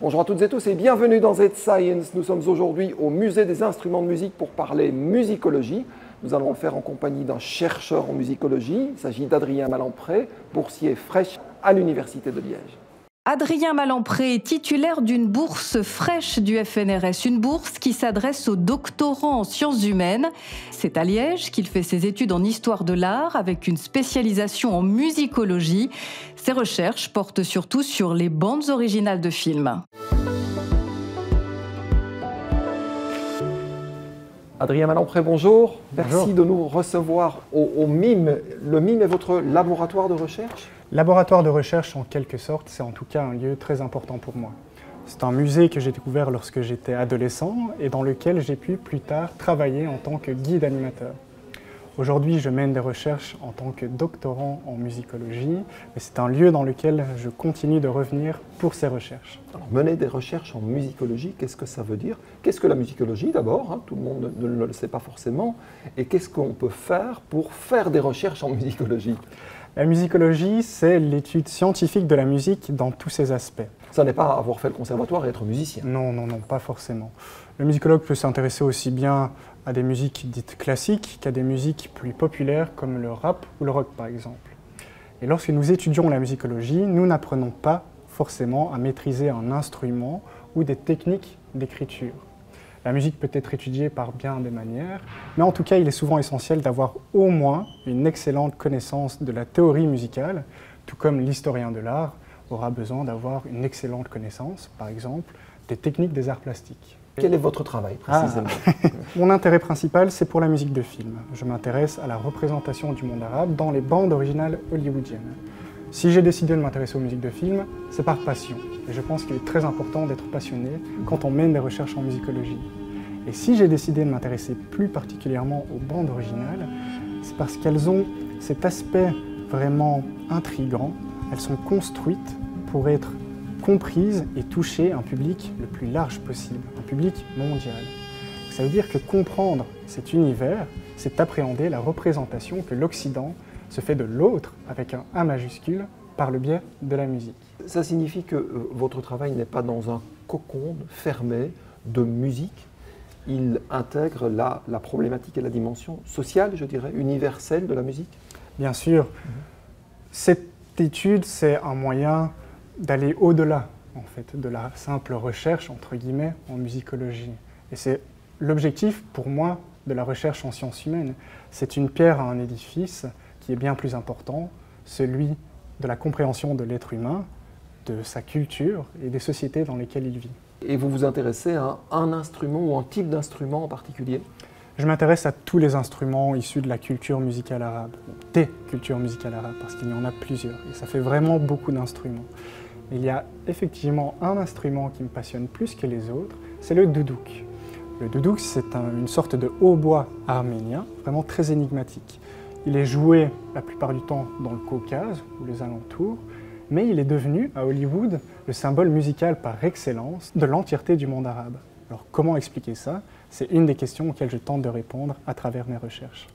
Bonjour à toutes et tous et bienvenue dans Z-Science. Nous sommes aujourd'hui au Musée des instruments de musique pour parler musicologie. Nous allons le faire en compagnie d'un chercheur en musicologie. Il s'agit d'Adrien Malempré, boursier Fresh à l'Université de Liège. Adrien Malempré est titulaire d'une bourse Fresh du FNRS, une bourse qui s'adresse aux doctorants en sciences humaines. C'est à Liège qu'il fait ses études en histoire de l'art avec une spécialisation en musicologie. Ses recherches portent surtout sur les bandes originales de films. Adrien Malempré, bonjour. Merci Bonjour. de nous recevoir au MIME. Le MIME est votre laboratoire de recherche ? Laboratoire de recherche, en quelque sorte, c'est en tout cas un lieu très important pour moi. C'est un musée que j'ai découvert lorsque j'étais adolescent et dans lequel j'ai pu plus tard travailler en tant que guide animateur. Aujourd'hui, je mène des recherches en tant que doctorant en musicologie, mais c'est un lieu dans lequel je continue de revenir pour ces recherches. Alors, mener des recherches en musicologie, qu'est-ce que ça veut dire? Qu'est-ce que la musicologie d'abord, hein? Tout le monde ne le sait pas forcément. Et qu'est-ce qu'on peut faire pour faire des recherches en musicologie? La musicologie, c'est l'étude scientifique de la musique dans tous ses aspects. Ça n'est pas avoir fait le conservatoire et être musicien. Non, pas forcément. Le musicologue peut s'intéresser aussi bien à des musiques dites classiques qu'à des musiques plus populaires comme le rap ou le rock par exemple. Et lorsque nous étudions la musicologie, nous n'apprenons pas forcément à maîtriser un instrument ou des techniques d'écriture. La musique peut être étudiée par bien des manières, mais en tout cas, il est souvent essentiel d'avoir au moins une excellente connaissance de la théorie musicale, tout comme l'historien de l'art aura besoin d'avoir une excellente connaissance, par exemple, des techniques des arts plastiques. Quel est votre travail précisément? Mon intérêt principal, c'est pour la musique de film. Je m'intéresse à la représentation du monde arabe dans les bandes originales hollywoodiennes. Si j'ai décidé de m'intéresser aux musiques de film, c'est par passion. Et je pense qu'il est très important d'être passionné quand on mène des recherches en musicologie. Et si j'ai décidé de m'intéresser plus particulièrement aux bandes originales, c'est parce qu'elles ont cet aspect vraiment intrigant. Elles sont construites pour être comprises et toucher un public le plus large possible, un public mondial. Ça veut dire que comprendre cet univers, c'est appréhender la représentation que l'Occident se fait de l'autre, avec un A majuscule, par le biais de la musique. Ça signifie que votre travail n'est pas dans un cocon fermé de musique. Il intègre la problématique et la dimension sociale, je dirais, universelle de la musique. Bien sûr. Cette étude, c'est un moyen d'aller au-delà, en fait, de la simple recherche, entre guillemets, en musicologie. Et c'est l'objectif, pour moi, de la recherche en sciences humaines. C'est une pierre à un édifice qui est bien plus important, celui de la compréhension de l'être humain, de sa culture et des sociétés dans lesquelles il vit. Et vous vous intéressez à un instrument ou un type d'instrument en particulier? Je m'intéresse à tous les instruments issus de la culture musicale arabe, des cultures musicales arabes, parce qu'il y en a plusieurs, et ça fait vraiment beaucoup d'instruments. Il y a effectivement un instrument qui me passionne plus que les autres, c'est le doudouk. Le doudouk, c'est une sorte de hautbois arménien, vraiment très énigmatique. Il est joué la plupart du temps dans le Caucase ou les alentours, mais il est devenu, à Hollywood, le symbole musical par excellence de l'entièreté du monde arabe. Alors comment expliquer ça? C'est une des questions auxquelles je tente de répondre à travers mes recherches.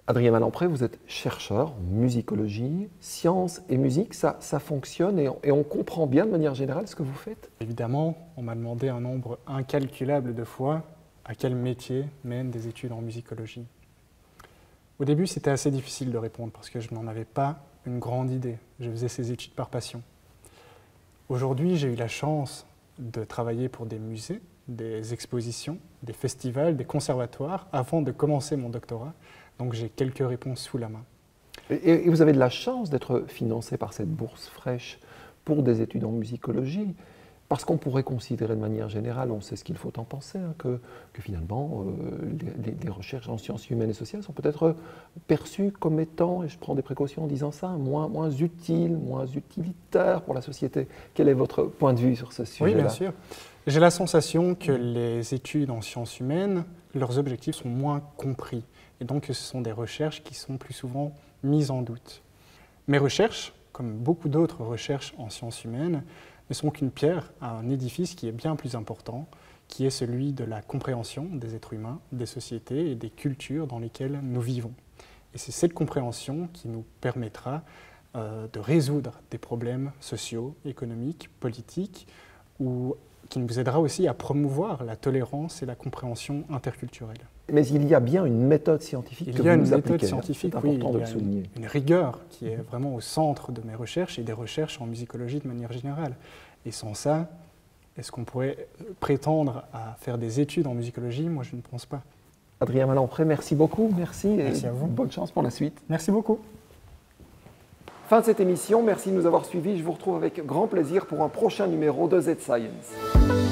Adrien Malempré, vous êtes chercheur en musicologie, sciences et musique, ça fonctionne et on comprend bien de manière générale ce que vous faites? Évidemment, on m'a demandé un nombre incalculable de fois à quel métier mènent des études en musicologie. Au début, c'était assez difficile de répondre parce que je n'en avais pas une grande idée. Je faisais ces études par passion. Aujourd'hui, j'ai eu la chance de travailler pour des musées, des expositions, des festivals, des conservatoires avant de commencer mon doctorat. Donc j'ai quelques réponses sous la main. Et vous avez de la chance d'être financé par cette bourse Fresh pour des études en musicologie, parce qu'on pourrait considérer de manière générale, on sait ce qu'il faut en penser, hein, que finalement les recherches en sciences humaines et sociales sont peut-être perçues comme étant, et je prends des précautions en disant ça, moins utiles, moins utilitaires pour la société. Quel est votre point de vue sur ce sujet-là? Oui, bien sûr. J'ai la sensation que les études en sciences humaines, leurs objectifs sont moins compris. Et donc, ce sont des recherches qui sont plus souvent mises en doute. Mes recherches, comme beaucoup d'autres recherches en sciences humaines, ne sont qu'une pierre à un édifice qui est bien plus important, qui est celui de la compréhension des êtres humains, des sociétés et des cultures dans lesquelles nous vivons. Et c'est cette compréhension qui nous permettra de résoudre des problèmes sociaux, économiques, politiques, ou qui nous aidera aussi à promouvoir la tolérance et la compréhension interculturelle. Mais il y a bien une méthode scientifique que vous nous appliquez. Il y a une méthode scientifique, oui, important de le souligner. Une rigueur qui est vraiment au centre de mes recherches et des recherches en musicologie de manière générale. Et sans ça, est-ce qu'on pourrait prétendre à faire des études en musicologie? Moi, je ne pense pas. Adrien Malempré, merci beaucoup. Merci à vous. Bonne chance pour la suite. Merci beaucoup. Fin de cette émission. Merci de nous avoir suivis. Je vous retrouve avec grand plaisir pour un prochain numéro de Z Science.